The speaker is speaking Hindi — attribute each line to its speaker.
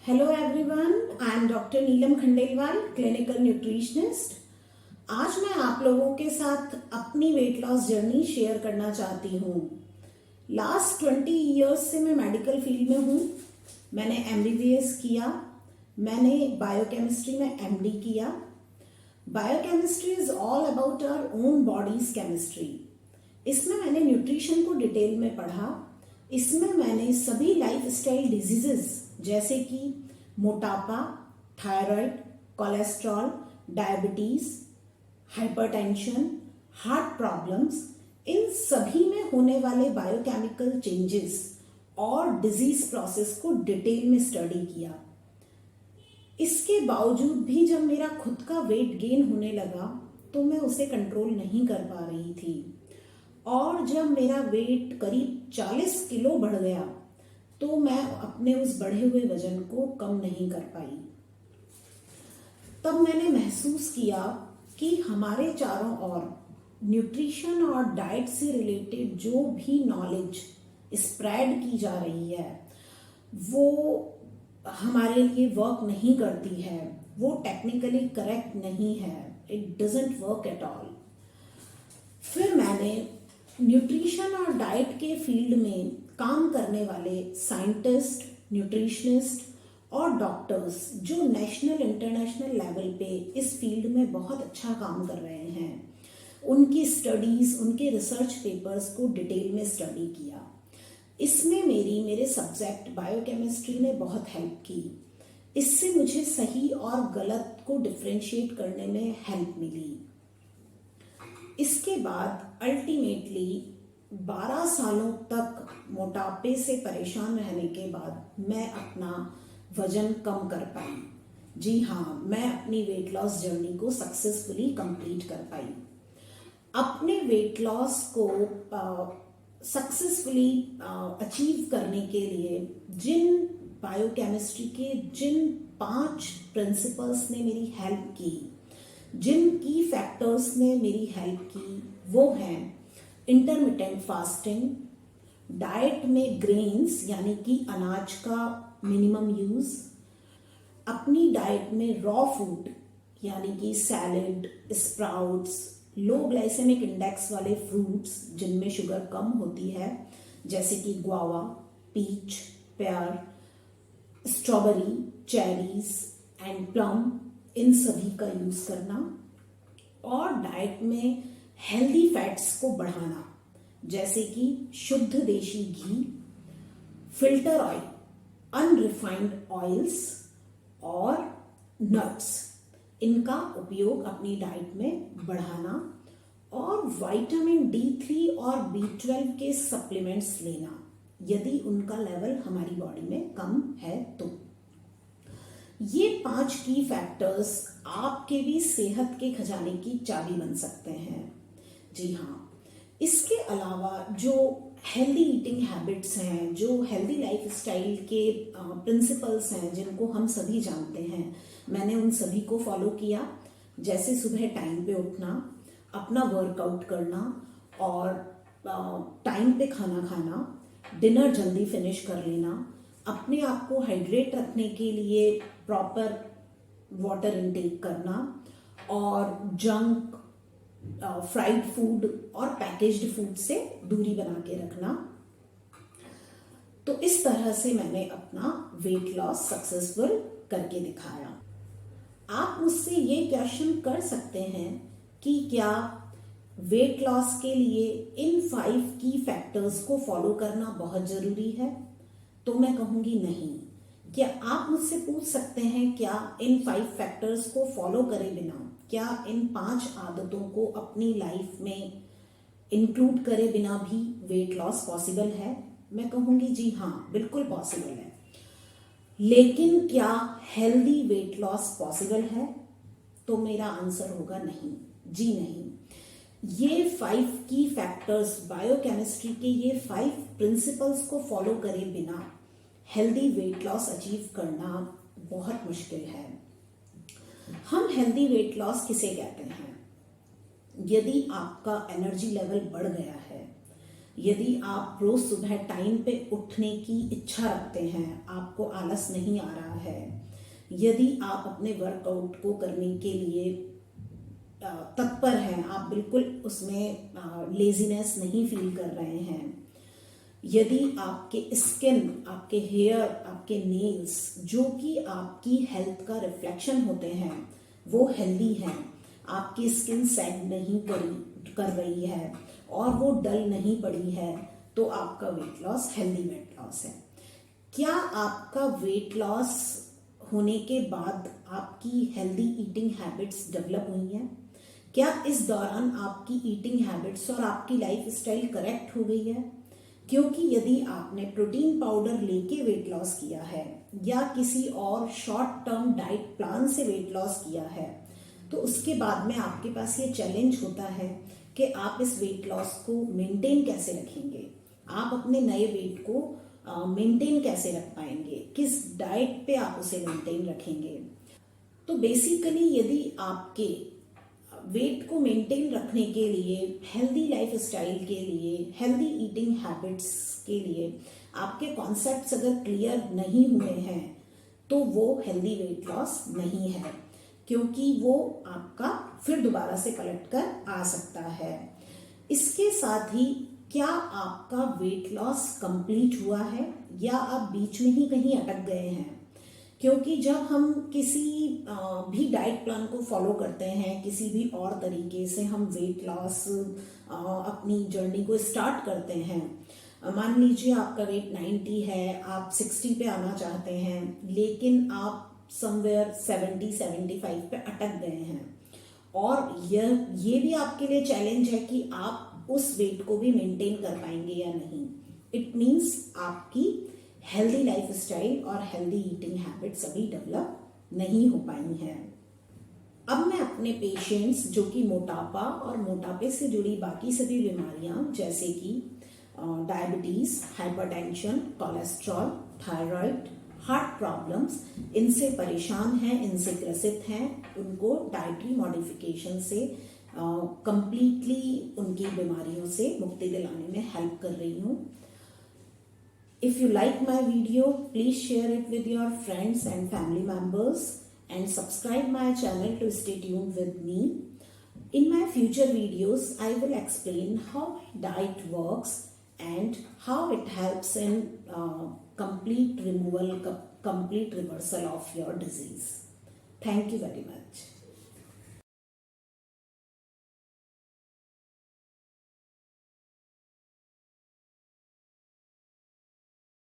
Speaker 1: Hello everyone, I am doctor Neelam Khandelwal, clinical nutritionist. आज मैं आप लोगों के साथ अपनी वेट लॉस जर्नी शेयर करना चाहती हूँ। लास्ट 20 इयर्स से मैं मेडिकल फील्ड में हूँ। मैंने एमबीबीएस किया, मैंने बायोकेमिस्ट्री में एमडी किया। Biochemistry is all about our own body's chemistry. इसमें मैंने न्यूट्रिशन को डिटेल में पढ़ा। इसमें मैंने सभी लाइफस्टाइल डिजीजेस जैसे कि मोटापा, thyroid, cholesterol, diabetes, hypertension, heart problems, इन सभी में होने वाले बायोकेमिकल चेंजेस और डिजीज प्रोसेस को डिटेल में स्टडी किया। इसके बावजूद भी जब मेरा खुद का वेट गेन होने लगा तो मैं उसे कंट्रोल नहीं कर पा रही थी, और जब मेरा वेट करीब 40 किलो बढ़ गया तो मैं अपने उस बढ़े हुए वजन को कम नहीं कर पाई। तब मैंने महसूस किया कि हमारे चारों ओर न्यूट्रिशन और डाइट से रिलेटेड जो भी नॉलेज स्प्रेड की जा रही है वो हमारे लिए वर्क नहीं करती है, वो टेक्निकली करेक्ट नहीं है, it doesn't work at all. फिर मैंने न्यूट्रिशन और डाइट के फील्ड में काम करने वाले साइंटिस्ट, न्यूट्रिशनिस्ट और डॉक्टर्स जो नेशनल इंटरनेशनल लेवल पे इस फील्ड में बहुत अच्छा काम कर रहे हैं, उनकी स्टडीज, उनके रिसर्च पेपर्स को डिटेल में स्टडी किया। इसमें मेरे सब्जेक्ट बायोकेमिस्ट्री ने बहुत हेल्प की। इससे मुझे सही और गलत को डिफ्रेंशिएट करने में हेल्प मिली। इसके बाद अल्टीमेटली 12 सालों तक मोटापे से परेशान रहने के बाद मैं अपना वजन कम कर पाई। जी हाँ, मैं अपनी वेट लॉस जर्नी को सक्सेसफुली कंप्लीट कर पाई। अपने वेट लॉस को सक्सेसफुली अचीव करने के लिए जिन बायोकेमिस्ट्री के जिन 5 प्रिंसिपल्स ने मेरी हेल्प की, जिन की फैक्टर्स ने मेरी हेल्प की, वो हैं इंटरमिटेंट फास्टिंग, डाइट में ग्रेन्स यानी कि अनाज का मिनिमम यूज, अपनी डाइट में रॉ फूड यानी कि salad, sprouts, low glycemic index वाले फ्रूट्स जिनमें शुगर कम होती है जैसे कि guava, peach, pear, strawberry, cherries and plum, इन सभी का यूज करना, और डाइट में हेल्दी फैट्स को बढ़ाना जैसे कि शुद्ध देशी घी, फिल्टर ऑयल, अनरिफाइंड ऑयल्स और नट्स, इनका उपयोग अपनी डाइट में बढ़ाना, और विटामिन D3 और B12 के सप्लीमेंट्स लेना यदि उनका लेवल हमारी बॉडी में कम है तो। ये 5 की फैक्टर्स आपके भी सेहत के खजाने की चाबी बन सकते हैं। जी हाँ, इसके अलावा जो हेल्दी ईटिंग हैबिट्स हैं, जो हेल्दी लाइफस्टाइल के प्रिंसिपल्स हैं जिनको हम सभी जानते हैं, मैंने उन सभी को फॉलो किया। जैसे सुबह टाइम पे उठना, अपना वर्कआउट करना और टाइम पे खाना खाना, डिनर जल्दी फिनिश कर लेना, अपने आप को हाइड्रेट रखने के लिए प्रॉपर वाटर इनटेक करना, और जंक, फ्राइड फूड और पैकेज्ड फूड से दूरी बना के रखना। तो इस तरह से मैंने अपना वेट लॉस सक्सेसफुल करके दिखाया। आप मुझसे ये क्वेश्चन कर सकते हैं कि क्या वेट लॉस के लिए इन 5 की फैक्टर्स को फॉलो करना बहुत जरूरी है? तो मैं कहूंगी नहीं। क्या आप मुझसे पूछ सकते हैं क्या इन 5 फैक्टर्स को फॉलो करे बिना, क्या इन 5 आदतों को अपनी लाइफ में इंक्लूड करे बिना भी वेट लॉस पॉसिबल है? मैं कहूंगी जी हाँ, बिल्कुल पॉसिबल है। लेकिन क्या हेल्दी वेट लॉस पॉसिबल है? तो मेरा आंसर होगा नहीं, जी नहीं। ये 5 की फैक्टर्स, बायोकेमिस्ट्री के ये 5 प्रिंसिपल्स को फॉलो करे बिना हेल्दी वेट लॉस अचीव करना बहुत मुश्किल है। हम हेल्दी वेट लॉस किसे कहते हैं? यदि आपका एनर्जी लेवल बढ़ गया है, यदि आप रोज सुबह टाइम पे उठने की इच्छा रखते हैं, आपको आलस नहीं आ रहा है, यदि आप अपने वर्कआउट को करने के लिए तत्पर हैं, आप बिल्कुल उसमें लेजीनेस नहीं फील कर रहे हैं, यदि आपके स्किन, आपके हेयर, आपके नेल्स जो कि आपकी हेल्थ का रिफ्लेक्शन होते हैं वो हेल्दी हैं, आपकी स्किन सैग नहीं कर रही है और वो डल नहीं पड़ी है, तो आपका weight loss healthy weight loss है। क्या आपका वेट लॉस होने के बाद आपकी हेल्दी ईटिंग हैबिट्स डेवलप हुई हैं? क्या इस दौरान आपकी ईटिंग हैबिट्स और आपकी लाइफ स्टाइल करेक्ट हो गई है? क्योंकि यदि आपने प्रोटीन पाउडर लेके वेट लॉस किया है या किसी और शॉर्ट टर्म डाइट प्लान से वेट लॉस किया है, तो उसके बाद में आपके पास ये चैलेंज होता है कि आप इस वेट लॉस को मेंटेन कैसे रखेंगे, आप अपने नए वेट को मेंटेन कैसे रख पाएंगे, किस डाइट पे आप उसे मेंटेन रखेंगे। तो बेसिकली यदि आपके वेट को मेंटेन रखने के लिए, हेल्दी लाइफ स्टाइल के लिए, हेल्दी ईटिंग हैबिट्स के लिए आपके कॉन्सेप्ट्स अगर क्लियर नहीं हुए हैं, तो वो हेल्दी वेट लॉस नहीं है, क्योंकि वो आपका फिर दोबारा से पलट कर आ सकता है। इसके साथ ही क्या आपका वेट लॉस कंप्लीट हुआ है या आप बीच में ही कहीं अटक गए हैं? क्योंकि जब हम किसी भी डाइट प्लान को फॉलो करते हैं, किसी भी और तरीके से हम वेट लॉस अपनी जर्नी को स्टार्ट करते हैं, मान लीजिए आपका वेट 90 है, आप 60 पे आना चाहते हैं, लेकिन आप समवेयर 70-75 पे अटक गए हैं, और ये भी आपके लिए चैलेंज है कि आप उस वेट को भी मेंटेन कर पाएंगे या नहीं। इट मीन्स आपकी हेल्दी लाइफ स्टाइल और हेल्दी ईटिंग हैबिट्स अभी डेवलप नहीं हो पाई हैं। अब मैं अपने पेशेंट्स जो कि मोटापा और मोटापे से जुड़ी बाकी सभी बीमारियां जैसे कि diabetes, hypertension, cholesterol, thyroid, heart problems, इनसे परेशान हैं, इनसे ग्रसित हैं, उनको डाइटरी मॉडिफिकेशन से कंप्लीटली उनकी बीमारियों से मुक्ति दिलाने में हेल्प कर रही हूँ। If you like my video, please share it with your friends and family members and subscribe my channel to stay tuned with me. In my future videos, I will explain how diet works and how it helps in complete removal, complete reversal of your disease. Thank you very much.